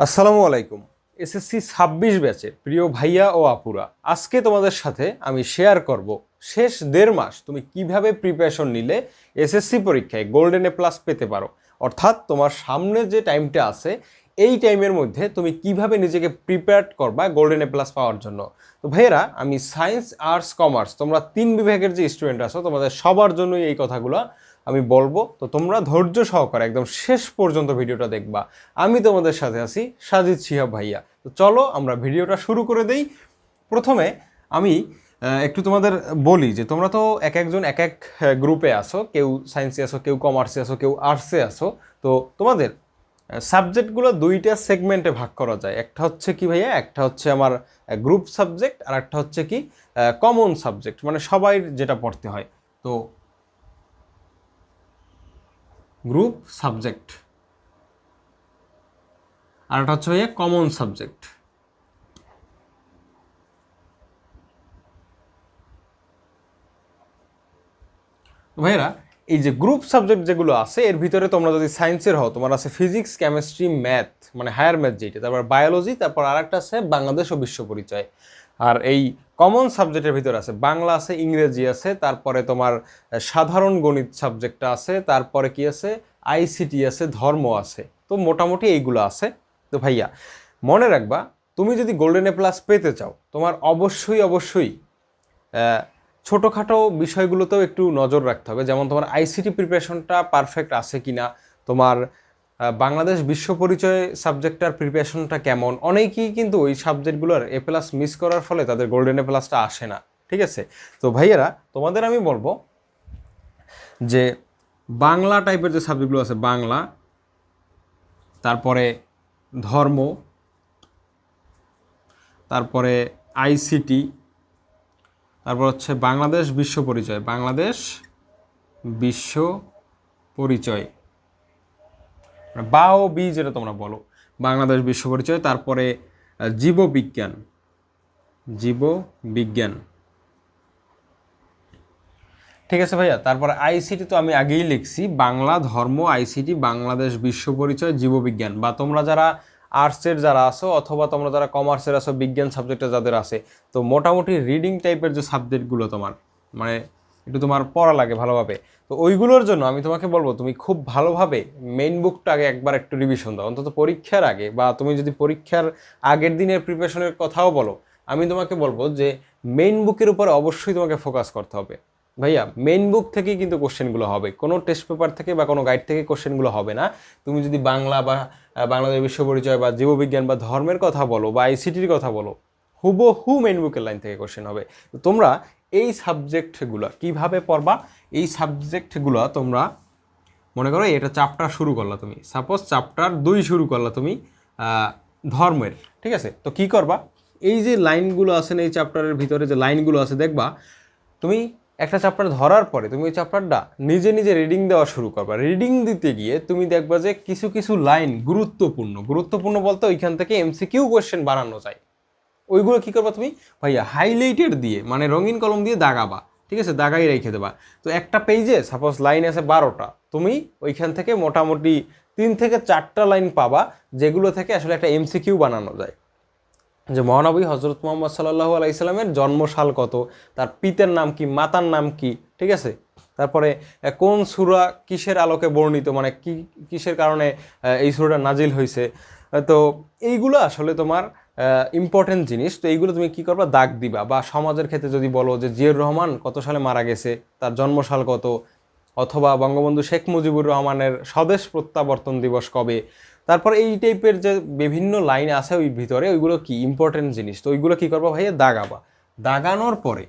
আসসালামু আলাইকুম। এসএসসি ২৬ ব্যাচের প্রিয় ভাইয়া ও আপুরা, আজকে তোমাদের সাথে আমি শেয়ার করব শেষ ১.৫ মাস তুমি কিভাবে প্রিপারেশন নিলে এসএসসি পরীক্ষায় গোল্ডেন এ প্লাস পেতে পারো। অর্থাৎ তোমার সামনে যে টাইমটা আছে এই টাইমের মধ্যে তুমি কিভাবে নিজেকে প্রিপেয়ার্ড করবা গোল্ডেন এ প্লাস পাওয়ার জন্য। তো ভাইয়েরা, আমি সায়েন্স, আর্টস, কমার্স তোমরা ৩ বিভাগের যে স্টুডেন্ট আছো তোমাদের সবার জন্যই এই কথাগুলো আমি বলবো। তো তোমরা ধৈর্য সহকারে একদম শেষ পর্যন্ত ভিডিওটা দেখবা। আমি তোমাদের সাথে আছি, সাজিদ শিহাব ভাইয়া। তো চলো আমরা ভিডিওটা শুরু করে দেই। প্রথমে আমি একটু তোমাদের বলি যে তোমরা তো এক একজন এক এক গ্রুপে আসো, কেউ সায়েন্সে আসো, কেউ কমার্সে আসো, কেউ আর্টসে আসো। তো তোমাদের সাবজেক্টগুলো দুইটা সেগমেন্টে ভাগ করা যায়। একটা হচ্ছে কি ভাইয়া, একটা হচ্ছে আমার গ্রুপ সাবজেক্ট, আর একটা হচ্ছে কি কমন সাবজেক্ট, মানে সবাই যেটা পড়তে হয়। তো গ্রুপ সাবজেক্ট আর একটা হচ্ছে ভাইয়া কমন সাবজেক্ট। ভাইয়েরা, এই যে গ্রুপ সাবজেক্ট যেগুলো আছে এর ভিতরে তোমরা যদি সায়েন্সের হও তোমার আছে ফিজিক্স, কেমিস্ট্রি, ম্যাথ, মানে হায়ার ম্যাথ যেটা, তারপর বায়োলজি, তারপর আর একটা আছে বাংলাদেশ ও বিশ্ব পরিচয়। আর এই কমন সাবজেক্টের ভিতরে আছে বাংলা, আছে ইংরেজি, আছে তারপরে তোমার সাধারণ গণিত সাবজেক্টটা আছে, তারপরে কি আছে আইসিটি আছে, ধর্ম আছে। তো মোটামুটি এইগুলো আছে। তো ভাইয়া মনে রাখবা, তুমি যদি গোল্ডেন এ প্লাস পেতে চাও তোমার অবশ্যই অবশ্যই ছোটোখাটো বিষয়গুলোতেও একটু নজর রাখতে হবে। যেমন তোমার আইসিটি প্রিপারেশনটা পারফেক্ট আছে কি না, তোমার বাংলাদেশ বিশ্ব পরিচয় সাবজেক্টটার প্রিপারেশনটা কেমন। অনেকেই কিন্তু ওই সাবজেক্টগুলোর এ প্লাস মিস করার ফলে তাদের গোল্ডেন এ প্লাসটা আসে না। ঠিক আছে? তো ভাইয়েরা, তোমাদের আমি বলবো যে বাংলা টাইপের যে সাবজেক্টগুলো আছে, বাংলা, তারপরে ধর্ম, তারপরে আইসিটি, তারপর হচ্ছে বাংলাদেশ বিশ্ব পরিচয়, বাংলাদেশ বিশ্ব পরিচয়, বা ও বি যেটা তোমরা বলো, বাংলাদেশ বিশ্ব পরিচয়, তারপরে জীববিজ্ঞান, জীববিজ্ঞান। ঠিক আছে ভাইয়া? তারপরে আইসিটি তো আমি আগেই লিখছি, বাংলা, ধর্ম, আইসিটি, বাংলাদেশ বিশ্ব পরিচয়, জীববিজ্ঞান। বা তোমরা যারা আর্টসের যারা আসো অথবা তোমরা যারা কমার্সের আসো, বিজ্ঞান সাবজেক্টে যাদের আছে, তো মোটামুটি রিডিং টাইপের যে সাবজেক্টগুলো তোমার মানে একটু তোমার পড়া লাগে ভালোভাবে, তো ওইগুলোর জন্য আমি তোমাকে বলবো তুমি খুব ভালোভাবে মেইন বুকটা আগে একবার একটু রিভিশন দাও, অন্তত পরীক্ষার আগে। বা তুমি যদি পরীক্ষার আগের দিনের প্রিপারেশনের কথাও বলো, আমি তোমাকে বলবো যে মেইন বুকের উপর অবশ্যই তোমাকে ফোকাস করতে হবে। ভাইয়া মেইন বুক থেকেই কিন্তু কোশ্চেনগুলো হবে, কোনো টেস্ট পেপার থেকে বা কোনো গাইড থেকে কোশ্চেনগুলো হবে না। তুমি যদি বাংলা বা বাংলাদেশ বিশ্ব পরিচয় বা জীববিজ্ঞান বা ধর্মের কথা বলো বা আইসিটির কথা বলো, হুবহু মেইন বুকের লাইন থেকে কোশ্চেন হবে। তো তোমরা এই সাবজেক্টগুলো কিভাবে পড়বা, এই সাবজেক্টগুলো তোমরা মনে করো এটা চ্যাপ্টার শুরু করলা, তুমি সাপোজ চ্যাপ্টার 2 শুরু করলা তুমি ধর্মের। ঠিক আছে? তো কি করবা, এই যে লাইনগুলো আছে না, এই চ্যাপ্টারের ভিতরে যে লাইনগুলো আছে, দেখবা তুমি একটা চ্যাপ্টার ধরার পরে তুমি ওই চ্যাপ্টারটা নিজে নিজে রিডিং দেওয়া শুরু করবা। রিডিং দিতে গিয়ে তুমি দেখবা যে কিছু কিছু লাইন গুরুত্বপূর্ণ, গুরুত্বপূর্ণ বলতে ওইখান থেকে এমসিকিউ কোশ্চেন বানানো যায়। ওইগুলো কী করবা তুমি ভাইয়া, হাইলাইটেড দিয়ে, মানে রঙিন কলম দিয়ে দাগাবা। ঠিক আছে? দাগাই রেখে দেবা। তো একটা পেজে সাপোজ লাইন আছে 12টা, তুমি ওইখান থেকে মোটামুটি 3 থেকে 4টা লাইন পাবা যেগুলো থেকে আসলে একটা এমসিকিউ বানানো যায়। যে মহানবী হজরত মোহাম্মদ সাল্লাল্লাহু আলাইহি সাল্লামের জন্মসাল কত, তার পিতার নাম কি, মাতার নাম কি। ঠিক আছে? তারপরে কোন সূরা কিসের আলোকে বর্ণিত, মানে কি কিসের কারণে এই সূরাটা নাজিল হয়েছে। তো এইগুলো আসলে তোমার ইম্পর্টেন্ট জিনিস। তো এইগুলো তুমি কি করবা, দাগ দিবা। বা সমাজের ক্ষেত্রে যদি বলো যে জিয়র রহমান কত সালে মারা গেছে, তার জন্মসাল কত, অথবা বঙ্গবন্ধু শেখ মুজিবুর রহমানের স্বদেশ প্রত্যাবর্তন দিবস কবে। তারপর এই টাইপের যে বিভিন্ন লাইন আছে ওই ভিতরে, ওইগুলো কি ইম্পর্টেন্ট জিনিস। তো ওইগুলো কী করবা ভাইয়া, দাগাবা। দাগানোর পরে,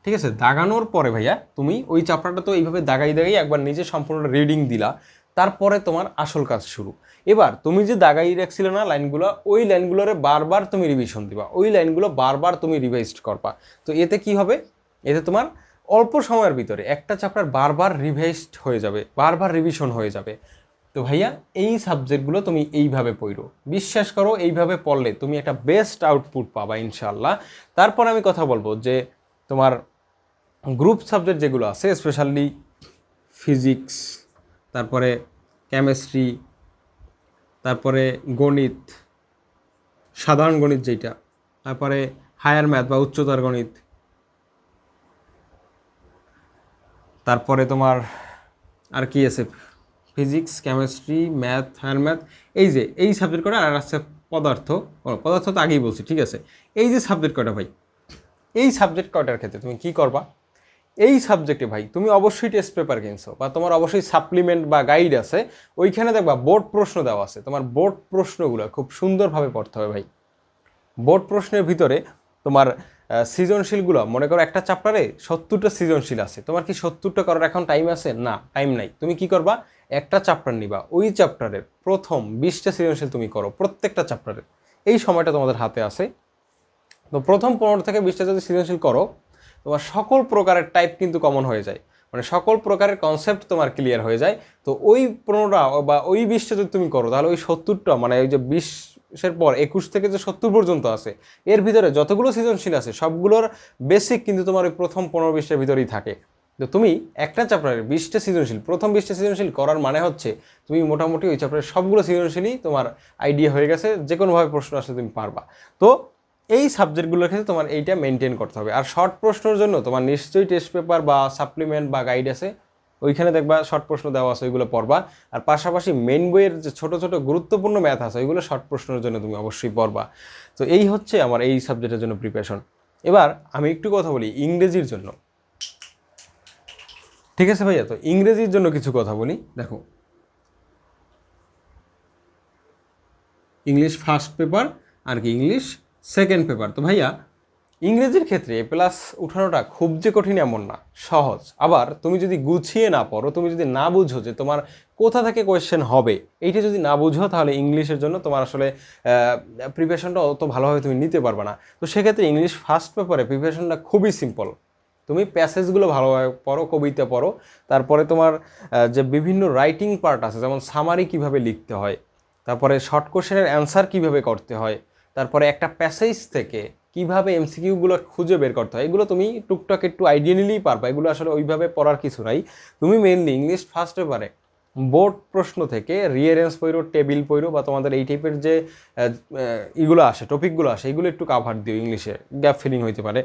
ঠিক আছে, দাগানোর পরে ভাইয়া তুমি ওই চ্যাপ্টারটা তো এইভাবে দাগাই দাগাই একবার নিজে সম্পূর্ণ রিডিং দিলা। তারপরে তোমার আসল কাজ শুরু। এবার তুমি যে দাগাই রাখছিলে না লাইনগুলো, ওই লাইনগুলোরে বারবার তুমি রিভিশন দিবা, ওই লাইনগুলো বারবার তুমি রিভাইজড করবা। তো এতে কি হবে, এতে তোমার অল্প সময়ের ভিতরে একটা চ্যাপ্টার বারবার রিভাইজড হয়ে যাবে, বারবার রিভিশন হয়ে যাবে। তো ভাইয়া এই সাবজেক্টগুলো তুমি এইভাবে পড়ো, বিশ্বাস করো এইভাবে পড়লে তুমি একটা বেস্ট আউটপুট পাবা ইনশাল্লাহ। তারপর আমি কথা বলবো যে তোমার গ্রুপ সাবজেক্ট যেগুলো আছে, স্পেশালি ফিজিক্স, তারপরে কেমিস্ট্রি, তারপরে গণিত, সাধারণ গণিত যেটা, তারপরে হায়ার ম্যাথ বা উচ্চতর গণিত, তারপরে তোমার আর কি আছে, physics, chemistry, math, higher math, এই যে এই সাবজেক্ট কটা, আর আছে পদার্থ। পদার্থ তো আগেই বলছি, ঠিক আছে। এই যে সাবজেক্ট কটা ভাই, এই সাবজেক্ট কটার ক্ষেত্রে তুমি কি করবা, এই সাবজেক্টে ভাই তুমি অবশ্যই টেস্ট পেপার কিনছো বা তোমার অবশ্যই সাপ্লিমেন্ট বা গাইড আছে, ওইখানে দেখবা বোর্ড প্রশ্ন দেওয়া আছে। তোমার বোর্ড প্রশ্নগুলো খুব সুন্দরভাবে পড়তে হবে ভাই। বোর্ড প্রশ্নের ভিতরে তোমার সৃজনশীলগুলো, মনে করো একটা চ্যাপ্টারে 70টা সৃজনশীল আছে, তোমার কি 70টা করার এখন টাইম আছে? না, টাইম নাই। তুমি কি করবা, একটা চ্যাপ্টার নিবা, ওই চ্যাপ্টারের প্রথম 20টা সৃজনশীল তুমি করো প্রত্যেকটা চ্যাপ্টারের। এই সময়টা তোমাদের হাতে আছে। তো প্রথম 15 থেকে 20টা যদি সৃজনশীল করো, তোমার সকল প্রকারের টাইপ কিন্তু কমন হয়ে যায়, মানে সকল প্রকারের কনসেপ্ট তোমার ক্লিয়ার হয়ে যায়। তো ওই 15টা বা ওই 20টা যদি তুমি করো, তাহলে ওই 70টা, মানে ওই যে 20-এর পর 21 থেকে যে 70 পর্যন্ত আছে, এর ভিতরে যতগুলো সৃজনশীল আছে সবগুলোর বেসিক কিন্তু তোমার ওই প্রথম 15-20টার ভিতরেই থাকে। তো তুমি একটা চ্যাপ্টারের 20টা সৃজনশীল, প্রথম 20টা সৃজনশীল করার মানে হচ্ছে তুমি মোটামুটি ওই চ্যাপ্টারের সবগুলো সৃজনশীলই তোমার আইডিয়া হয়ে গেছে, যে কোনোভাবে প্রশ্ন আসলে তুমি পারবা। তো এই সাবজেক্টগুলোর ক্ষেত্রে তোমার এইটা মেনটেন করতে হবে। আর শর্ট প্রশ্নের জন্য তোমার নিশ্চয়ই টেস্ট পেপার বা সাপ্লিমেন্ট বা গাইড আছে, ওইখানে দেখবা শর্ট প্রশ্ন দেওয়া আছে, ওইগুলো পড়বা। আর পাশাপাশি মেন বইয়ের যে ছোটো ছোটো গুরুত্বপূর্ণ ম্যাথ আছে, ওইগুলো শর্ট প্রশ্নের জন্য তুমি অবশ্যই পড়বা। তো এই হচ্ছে আমার এই সাবজেক্টের জন্য প্রিপারেশন। এবার আমি একটু কথা বলি ইংরেজির জন্য, ঠিক আছে ভাইয়া? তো ইংরেজির জন্য কিছু কথা বলি। দেখো, ইংলিশ ফার্স্ট পেপার আর কি ইংলিশ সেকেন্ড পেপার। তো ভাইয়া ইংরেজির ক্ষেত্রে এ প্লাস উঠানোটা খুব যে কঠিন এমন না, সহজ। আবার তুমি যদি গুছিয়ে না পড়ো, তুমি যদি না বুঝো যে তোমার কোথা থেকে কোয়েশ্চেন হবে, এইটা যদি না বুঝো, তাহলে ইংলিশের জন্য তোমার আসলে প্রিপারেশনটা অত ভালোভাবে তুমি নিতে পারবে না। তো সেক্ষেত্রে ইংলিশ ফার্স্ট পেপারে প্রিপারেশনটা খুবই সিম্পল। তুমি প্যাসেজগুলো ভালোভাবে পড়ো, কবিতা পড়ো, তারপরে তোমার যে বিভিন্ন রাইটিং পার্ট আছে, যেমন সামারি কিভাবে লিখতে হয়, তারপরে শর্ট কোশ্চেনের অ্যান্সার কিভাবে করতে হয়, তারপরে একটা প্যাসেজ থেকে কিভাবে এমসিকিউগুলো খুঁজে বের করতে হয়, এগুলো তুমি টুকটাক একটু আইডিয়া নিলেই পারবা। এগুলো আসলে ওইভাবে পড়ার কিছু নাই। তুমি মেনলি ইংলিশ ফার্স্ট পেপারে বোর্ড প্রশ্ন থেকে রিয়ারেন্স পড়ো, টেবিল পড়ো, বা তোমাদের এই টাইপের যে ইগুলো আসে, টপিকগুলো আসে, এগুলো একটু কাভার দিও। ইংলিশে গ্যাপ ফিলিং হইতে পারে।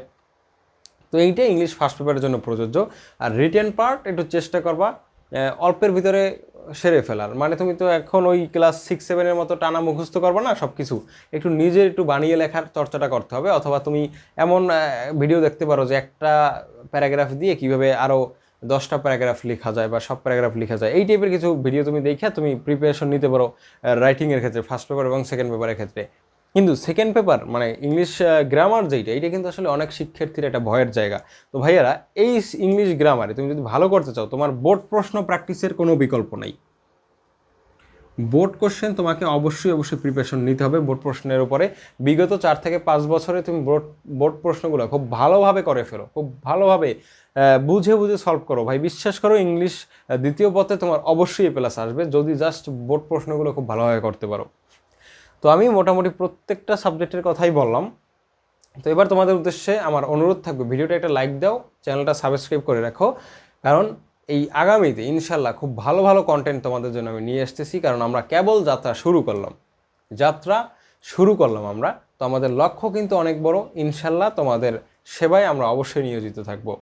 তো এইটাই ইংলিশ ফার্স্ট পেপারের জন্য প্রযোজ্য। আর রিটেন পার্ট একটু চেষ্টা করবা অল্পের ভিতরে সেরে ফেলার। মানে তুমি তো এখন ওই ক্লাস 6-7-এর মতো টানা মুখস্থ করবে না সব কিছু, একটু নিজে একটু বানিয়ে লেখার চর্চাটা করতে হবে। অথবা তুমি এমন ভিডিও দেখতে পারো যে একটা প্যারাগ্রাফ দিয়ে কিভাবে আরও 10টা প্যারাগ্রাফ লেখা যায় বা সব প্যারাগ্রাফ লেখা যায়, এই টাইপের কিছু ভিডিও তুমি দেখে তুমি প্রিপারেশন নিতে পারো রাইটিংয়ের ক্ষেত্রে, ফার্স্ট পেপার এবং সেকেন্ড পেপারের ক্ষেত্রে। কিন্তু সেকেন্ড পেপার মানে ইংলিশ গ্রামার যেইটা, এইটা কিন্তু আসলে অনেক শিক্ষার্থীর একটা ভয়ের জায়গা। তো ভাইয়ারা, এই ইংলিশ গ্রামারে তুমি যদি ভালো করতে চাও, তোমার বোর্ড প্রশ্ন প্র্যাকটিসের কোনো বিকল্প নেই। বোর্ড কোশ্চেন তোমাকে অবশ্যই প্রিপারেশন নিতে হবে বোর্ড প্রশ্নের উপরে। বিগত 4 থেকে 5 বছরে তুমি বোর্ড প্রশ্নগুলো খুব ভালোভাবে করে ফেলো, খুব ভালোভাবে বুঝে বুঝে সলভ করো ভাই। বিশ্বাস করো, ইংলিশ দ্বিতীয় পথে তোমার অবশ্যই প্লাস আসবে, যদি জাস্ট বোর্ড প্রশ্নগুলো খুব ভালোভাবে করতে পারো। তো আমি মোটামুটি প্রত্যেকটা সাবজেক্টের কথাই বললাম। তো এবার তোমাদের উদ্দেশ্যে আমার অনুরোধ থাকবে, ভিডিওটা একটা লাইক দাও, চ্যানেলটা সাবস্ক্রাইব করে রাখো, কারণ এই আগামীতে ইনশাল্লাহ খুব ভালো ভালো কন্টেন্ট তোমাদের জন্য আমি নিয়ে আসতেছি। কারণ আমরা কেবল যাত্রা শুরু করলাম আমরা। তো আমাদের লক্ষ্য কিন্তু অনেক বড়। ইনশাল্লাহ তোমাদের সেবায় আমরা অবশ্যই নিয়োজিত থাকবো।